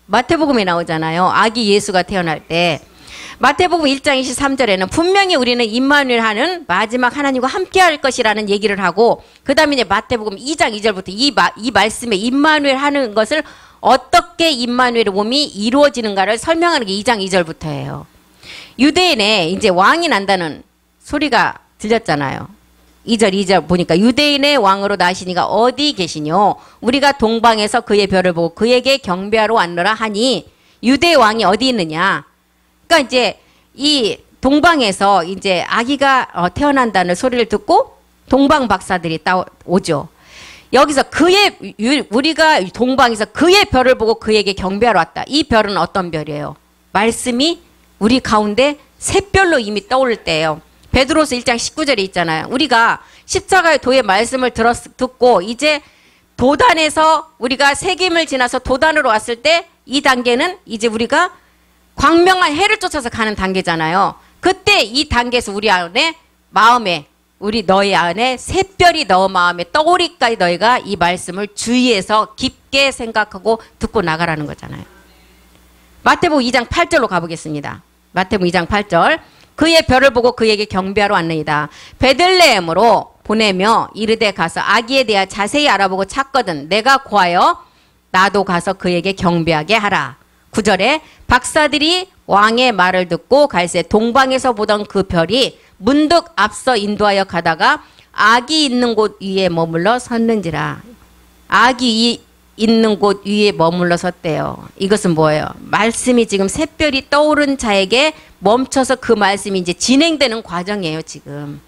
마태복음에 나오잖아요. 아기 예수가 태어날 때. 마태복음 1장 23절에는 분명히 우리는 임마누엘 하는 마지막 하나님과 함께할 것이라는 얘기를 하고 그 다음에 이제 마태복음 2장 2절부터 이 말씀에 임마누엘 하는 것을 어떻게 임마누엘의 몸이 이루어지는가를 설명하는 게 2장 2절부터예요. 유대인에 이제 왕이 난다는 소리가 들렸잖아요. 2절 2절 보니까 유대인의 왕으로 나시니가 어디 계시뇨? 우리가 동방에서 그의 별을 보고 그에게 경배하러 왔노라 하니 유대 왕이 어디 있느냐? 그러니까 이제 이 동방에서 이제 아기가 태어난다는 소리를 듣고 동방 박사들이 오죠. 여기서 우리가 동방에서 그의 별을 보고 그에게 경배하러 왔다. 이 별은 어떤 별이에요? 말씀이 우리 가운데 샛별로 이미 떠오를 때예요. 베드로서 1장 19절에 있잖아요. 우리가 십자가의 도의 말씀을 듣고 이제 도단에서 우리가 세김을 지나서 도단으로 왔을 때 이 단계는 이제 우리가 광명한 해를 쫓아서 가는 단계잖아요. 그때 이 단계에서 우리 안에 마음에 너희 안에 샛별이 너 마음에 떠오리까지 너희가 이 말씀을 주의해서 깊게 생각하고 듣고 나가라는 거잖아요. 마태복음 2장 8절로 가보겠습니다. 마태복음 2장 8절 그의 별을 보고 그에게 경배하러 왔느니라. 베들레헴으로 보내며 이르되 가서 아기에 대하 자세히 알아보고 찾거든 내가 고하여 나도 가서 그에게 경배하게 하라. 9절에 박사들이 왕의 말을 듣고 갈새 동방에서 보던 그 별이 문득 앞서 인도하여 가다가 아기 있는 곳 위에 머물러 섰는지라. 아기 있는 곳 위에 머물러 섰대요. 이것은 뭐예요? 말씀이 지금 샛별이 떠오른 자에게 멈춰서 그 말씀이 이제 진행되는 과정이에요. 지금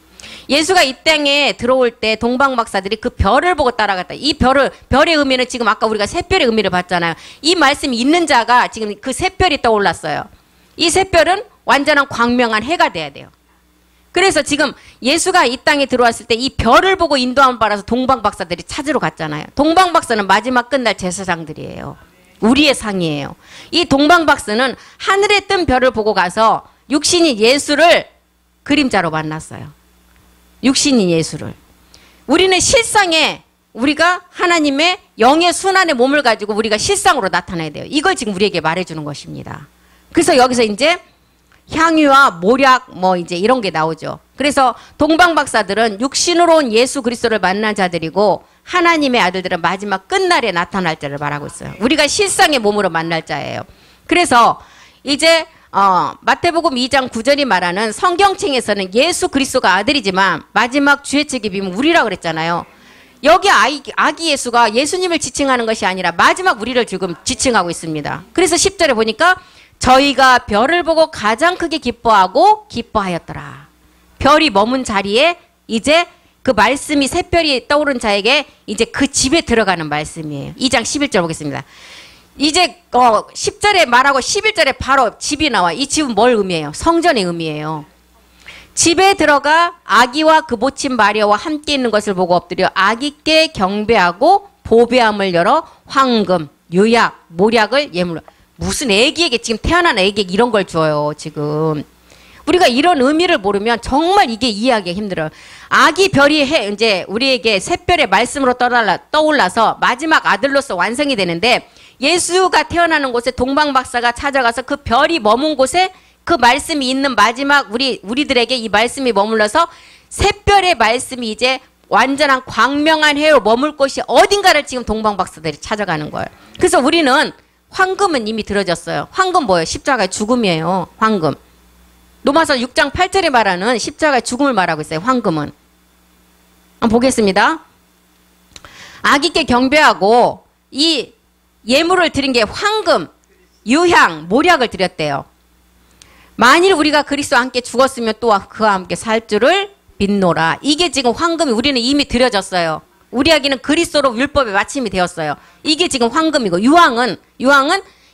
예수가 이 땅에 들어올 때 동방 박사들이 그 별을 보고 따라갔다. 이 별의 의미는 지금 아까 우리가 샛별의 의미를 봤잖아요. 이 말씀이 있는 자가 지금 그 샛별이 떠올랐어요. 이 샛별은 완전한 광명한 해가 돼야 돼요. 그래서 지금 예수가 이 땅에 들어왔을 때 이 별을 보고 인도함을 받아서 동방 박사들이 찾으러 갔잖아요. 동방 박사는 마지막 끝날 제사장들이에요. 우리의 상이에요. 이 동방 박사는 하늘에 뜬 별을 보고 가서 육신인 예수를 그림자로 만났어요. 육신인 예수를. 우리는 실상에 우리가 하나님의 영의 순환의 몸을 가지고 우리가 실상으로 나타나야 돼요. 이걸 지금 우리에게 말해주는 것입니다. 그래서 여기서 이제 향유와 모략 이제 이런 게 나오죠. 그래서 동방 박사들은 육신으로 온 예수 그리스도를 만난 자들이고 하나님의 아들들은 마지막 끝날에 나타날 자를 말하고 있어요. 우리가 실상의 몸으로 만날 자예요. 그래서 이제 마태복음 2장 9절이 말하는 성경책에서는 예수 그리스도가 아들이지만 마지막 주의 책임은 우리라고 그랬잖아요. 여기 아기 예수가 예수님을 지칭하는 것이 아니라 마지막 우리를 지금 지칭하고 있습니다. 그래서 10절에 보니까 저희가 별을 보고 가장 크게 기뻐하고 기뻐하였더라. 별이 머문 자리에 이제 그 말씀이 샛별이 떠오른 자에게 이제 그 집에 들어가는 말씀이에요. 2장 11절 보겠습니다. 이제 10절에 말하고 11절에 바로 집이 나와. 이 집은 뭘 의미해요? 성전의 의미예요. 집에 들어가 아기와 그 모친 마리아와 함께 있는 것을 보고 엎드려 아기께 경배하고 보배함을 열어 황금, 유약, 모략을 예물로. 무슨 애기에게 지금 태어난 애기에게 이런 걸 줘요. 지금 우리가 이런 의미를 모르면 정말 이게 이해하기 힘들어요. 아기 별이 이제 우리에게 샛별의 말씀으로 떠올라서 마지막 아들로서 완성이 되는데, 예수가 태어나는 곳에 동방박사가 찾아가서 그 별이 머문 곳에 그 말씀이 있는 마지막 우리들에게 이 말씀이 머물러서 샛별의 말씀이 이제 완전한 광명한 해로 머물 곳이 어딘가를 지금 동방박사들이 찾아가는 거예요. 그래서 우리는 황금은 이미 들어졌어요. 황금 뭐예요? 십자가의 죽음이에요. 황금. 로마서 6장 8절에 말하는 십자가의 죽음을 말하고 있어요. 황금은. 한번 보겠습니다. 아기께 경배하고 이 예물을 드린 게 황금, 유향, 모략을 드렸대요. 만일 우리가 그리스도와 함께 죽었으면 또 그와 함께 살 줄을 믿노라. 이게 지금 황금이 우리는 이미 드려졌어요. 우리에게는 그리스도로 율법의 마침이 되었어요. 이게 지금 황금이고, 유황은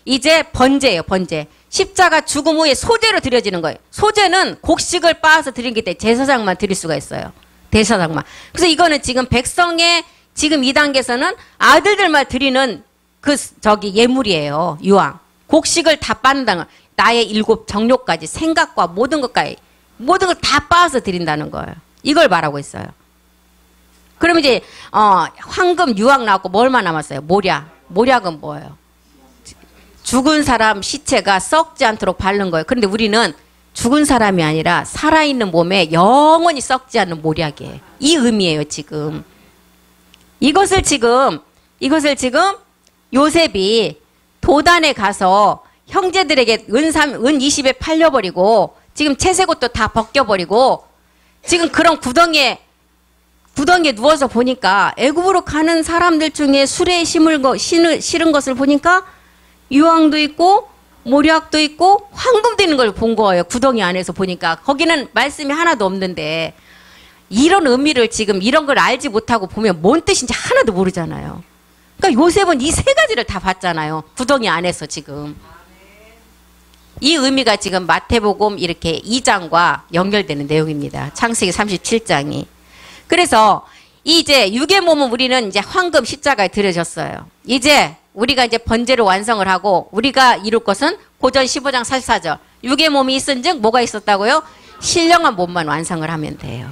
이제 번제예요. 번제. 십자가 죽음 후에 소제로 드려지는 거예요. 소제는 곡식을 빻아서 드리기 때문에 제사장만 드릴 수가 있어요. 대사장만. 그래서 이거는 지금 백성의 지금 이 단계에서는 아들들만 드리는 예물이에요. 유황. 곡식을 다 빻는다는 거예요. 나의 7 정욕까지, 생각과 모든 것까지, 모든 걸 다 빻아서 드린다는 거예요. 이걸 말하고 있어요. 그러면 이제 황금, 유황 나왔고 뭐 얼마 남았어요? 모략. 모략은 뭐예요? 죽은 사람 시체가 썩지 않도록 바른 거예요. 그런데 우리는 죽은 사람이 아니라 살아있는 몸에 영원히 썩지 않는 모략이에요. 이 의미예요, 지금. 이것을 지금 요셉이 도단에 가서 형제들에게 은 20에 팔려버리고, 지금 채색옷도 다 벗겨버리고, 지금 그런 구덩이에 누워서 보니까 애굽으로 가는 사람들 중에 수레에 실은 것을 보니까 유황도 있고 모략도 있고 황금도 있는 걸 본 거예요. 구덩이 안에서 보니까. 거기는 말씀이 하나도 없는데, 이런 의미를 지금 이런 걸 알지 못하고 보면 뭔 뜻인지 하나도 모르잖아요. 그러니까 요셉은 이 3가지를 다 봤잖아요. 구덩이 안에서 지금. 이 의미가 지금 마태복음 이렇게 2장과 연결되는 내용입니다. 창세기 37장이. 그래서 이제 육의 몸은 우리는 이제 황금 십자가에 드려졌어요. 이제 우리가 이제 번제를 완성을 하고 우리가 이룰 것은 고전 15장 44절. 육의 몸이 있은즉 뭐가 있었다고요? 신령한 몸만 완성을 하면 돼요.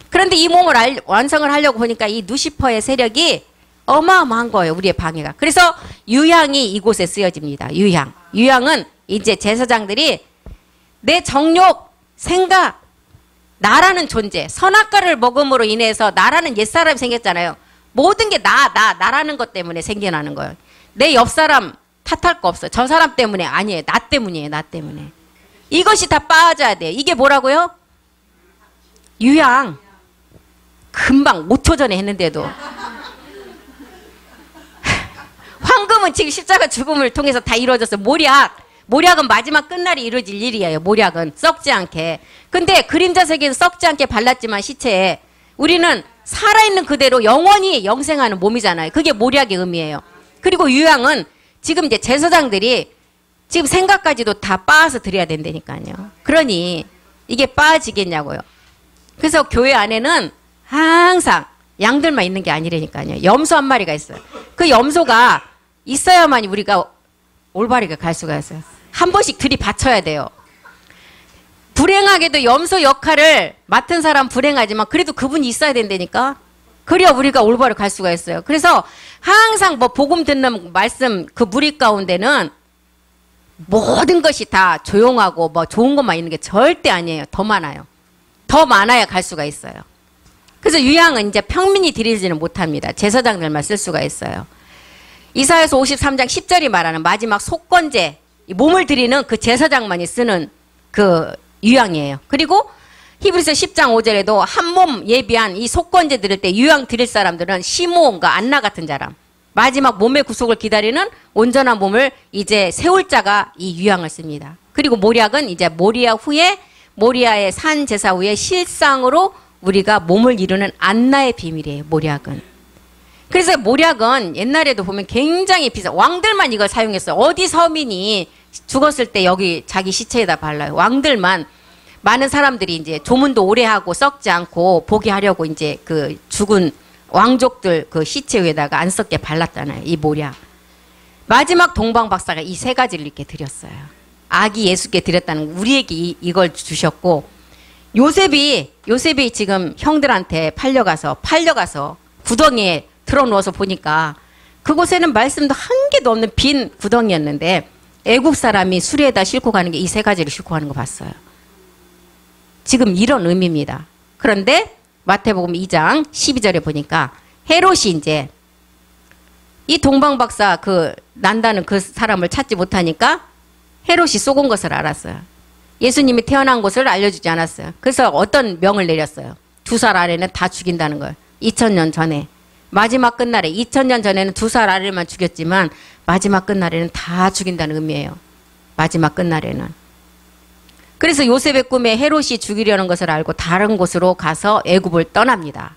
그런데 이 몸을 완성을 하려고 보니까 이 누시퍼의 세력이 어마어마한 거예요. 우리의 방해가. 그래서 유향이 이곳에 쓰여집니다. 유향. 유향은 이제 제사장들이 내 정욕, 생각, 나라는 존재, 선악과를 먹음으로 인해서 나라는 옛사람이 생겼잖아요. 모든 게 나라는 것 때문에 생겨나는 거예요. 내 옆사람 탓할 거 없어요. 저 사람 때문에 아니에요. 나 때문이에요. 나 때문에. 이것이 다 빠져야 돼요. 이게 뭐라고요? 유향. 금방 5초 전에 했는데도. 황금은 지금 십자가 죽음을 통해서 다 이루어졌어요. 모략은 마지막 끝날이 이루어질 일이에요. 모략은 썩지 않게. 근데 그림자 세계는 썩지 않게 발랐지만 시체에 우리는 살아있는 그대로 영원히 영생하는 몸이잖아요. 그게 모략의 의미예요. 그리고 유향은 지금 이제 제사장들이 지금 생각까지도 다 빻아서 드려야 된다니까요. 그러니 이게 빠지겠냐고요. 그래서 교회 안에는 항상 양들만 있는 게 아니라니까요. 염소 한 마리가 있어요. 그 염소가 있어야만 우리가 올바르게 갈 수가 있어요. 한 번씩 들이받쳐야 돼요. 불행하게도 염소 역할을 맡은 사람 불행하지만 그래도 그분이 있어야 된다니까. 그래야 우리가 올바로 갈 수가 있어요. 그래서 항상 뭐 복음 듣는 말씀 그 무리 가운데는 모든 것이 다 조용하고 뭐 좋은 것만 있는 게 절대 아니에요. 더 많아요. 더 많아야 갈 수가 있어요. 그래서 유향은 이제 평민이 드리지는 못합니다. 제사장들만 쓸 수가 있어요. 이사야서 53장 10절이 말하는 마지막 속건제, 몸을 드리는 그 제사장만이 쓰는 그 유향이에요. 그리고 히브리서 10장 5절에도 한 몸 예비한 이 속건제 드릴 때 유향 드릴 사람들은 시므온과 안나 같은 사람, 마지막 몸의 구속을 기다리는 온전한 몸을 이제 세울 자가 이 유향을 씁니다. 그리고 모략은 이제 모리아 후에 모리아의 산 제사 후에 실상으로 우리가 몸을 이루는 안나의 비밀이에요. 모략은. 그래서 모략은 옛날에도 보면 굉장히 비싸. 왕들만 이걸 사용했어요. 어디 서민이 죽었을 때 여기 자기 시체에다 발라요. 왕들만. 많은 사람들이 이제 조문도 오래 하고 썩지 않고 보게 하려고 이제 그 죽은 왕족들 그 시체 위에다가 안 썩게 발랐잖아요. 이 모략. 마지막 동방박사가 이 3가지를 이렇게 드렸어요. 아기 예수께 드렸다는 거. 우리에게 이걸 주셨고 요셉이 지금 형들한테 팔려가서 구덩이에 들어누워서 보니까 그곳에는 말씀도 한 개도 없는 빈 구덩이였는데 애국 사람이 수레에다 싣고 가는 게 이 세 가지를 싣고 가는 거 봤어요. 지금 이런 의미입니다. 그런데 마태복음 2장 12절에 보니까 헤롯이 이제 이 동방박사 난다는 그 사람을 찾지 못하니까 헤롯이 쏘은 것을 알았어요. 예수님이 태어난 곳을 알려주지 않았어요. 그래서 어떤 명을 내렸어요. 2살 아래는 다 죽인다는 걸. 2000년 전에. 마지막 끝날에 2000년 전에는 2살 아래만 죽였지만 마지막 끝날에는 다 죽인다는 의미예요. 마지막 끝날에는. 그래서 요셉의 꿈에 헤롯이 죽이려는 것을 알고 다른 곳으로 가서 애굽을 떠납니다.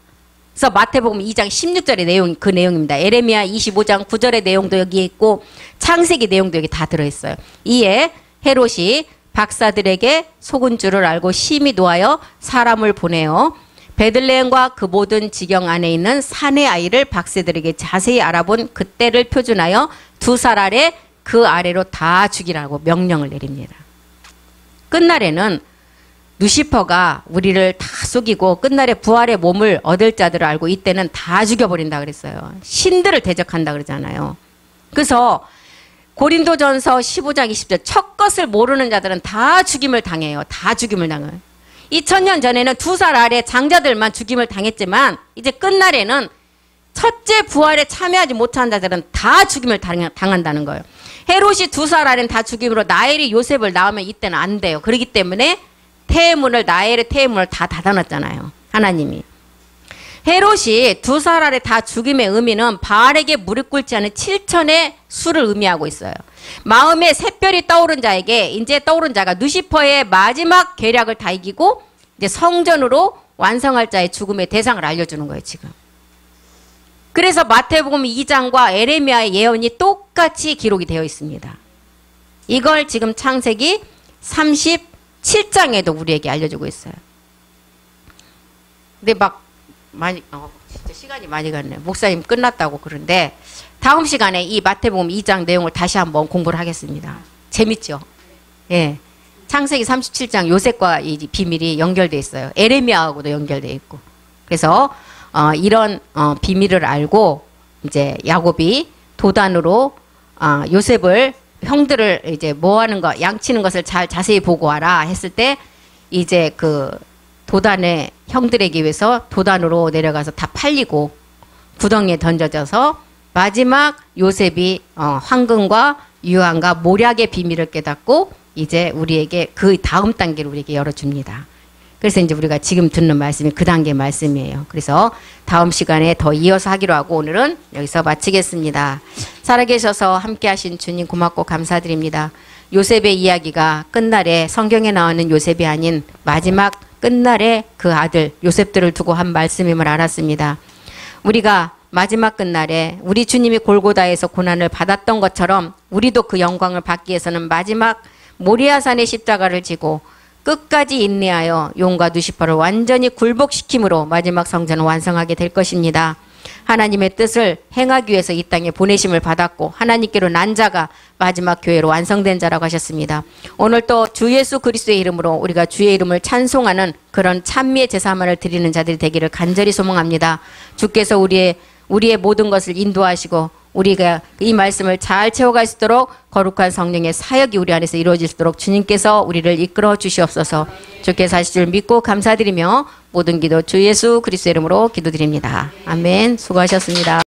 그래서 마태복음 2장 16절의 내용이 그 내용입니다. 에레미야 25장 9절의 내용도 여기에 있고 창세기 내용도 여기 다 들어있어요. 이에 헤롯이 박사들에게 속은 줄을 알고 심히 노하여 사람을 보내어 베들레헴과 그 모든 지경 안에 있는 산의 아이를 박사들에게 자세히 알아본 그때를 표준하여 2살 아래 그 아래로 다 죽이라고 명령을 내립니다. 끝날에는 루시퍼가 우리를 다 속이고 끝날에 부활의 몸을 얻을 자들을 알고 이때는 다 죽여버린다 그랬어요. 신들을 대적한다 그러잖아요. 그래서 고린도전서 15장 20절 첫 것을 모르는 자들은 다 죽임을 당해요. 다 죽임을 당해요. 2000년 전에는 2살 아래 장자들만 죽임을 당했지만 이제 끝날에는 첫째 부활에 참여하지 못한 자들은 다 죽임을 당한다는 거예요. 헤롯이 2살 아래는 다 죽임으로 나엘이 요셉을 낳으면 이때는 안 돼요. 그렇기 때문에 나엘의 태문을 다 닫아놨잖아요. 하나님이. 헤롯이 2살 아래 다 죽임의 의미는 바알에게 무릎 꿇지 않은 7천의 수를 의미하고 있어요. 마음에 샛별이 떠오른 자에게 이제 떠오른 자가 누시퍼의 마지막 계략을 다 이기고 이제 성전으로 완성할 자의 죽음의 대상을 알려주는 거예요. 지금. 그래서 마태복음 2장과 에레미야의 예언이 똑같이 기록이 되어 있습니다. 이걸 지금 창세기 37장에도 우리에게 알려주고 있어요. 근데 진짜 시간이 많이 갔네. 목사님 끝났다고 그러는데 다음 시간에 이 마태복음 2장 내용을 다시 한번 공부를 하겠습니다. 재밌죠? 예. 창세기 37장 요셉과 이 비밀이 연결되어 있어요. 에레미야하고도 연결되어 있고. 그래서 이런 비밀을 알고 이제 야곱이 도단으로 요셉을 형들을 이제 뭐하는 거 양치는 것을 잘 자세히 보고 와라 했을 때 이제 그 도단의 형들에게 위해서 도단으로 내려가서 다 팔리고 구덩이에 던져져서 마지막 요셉이 황금과 유황과 모략의 비밀을 깨닫고 이제 우리에게 그 다음 단계를 우리에게 열어줍니다. 그래서 이제 우리가 지금 듣는 말씀이 그 단계 말씀이에요. 그래서 다음 시간에 더 이어서 하기로 하고 오늘은 여기서 마치겠습니다. 살아계셔서 함께 하신 주님 고맙고 감사드립니다. 요셉의 이야기가 끝날에 성경에 나오는 요셉이 아닌 마지막 끝날에 그 아들 요셉들을 두고 한 말씀임을 알았습니다. 우리가 마지막 끝날에 우리 주님이 골고다에서 고난을 받았던 것처럼 우리도 그 영광을 받기 위해서는 마지막 모리아산의 십자가를 지고 끝까지 인내하여 용과 누시퍼를 완전히 굴복시킴으로 마지막 성전을 완성하게 될 것입니다. 하나님의 뜻을 행하기 위해서 이 땅에 보내심을 받았고 하나님께로 난 자가 마지막 교회로 완성된 자라고 하셨습니다. 오늘 또 주 예수 그리스도의 이름으로 우리가 주의 이름을 찬송하는 그런 찬미의 제사만을 드리는 자들이 되기를 간절히 소망합니다. 주께서 우리의 모든 것을 인도하시고 우리가 이 말씀을 잘 채워갈 수 있도록 거룩한 성령의 사역이 우리 안에서 이루어질 수 있도록 주님께서 우리를 이끌어 주시옵소서. 주께서 하실 줄 믿고 감사드리며 모든 기도 주 예수 그리스도의 이름으로 기도드립니다. 아멘. 수고하셨습니다.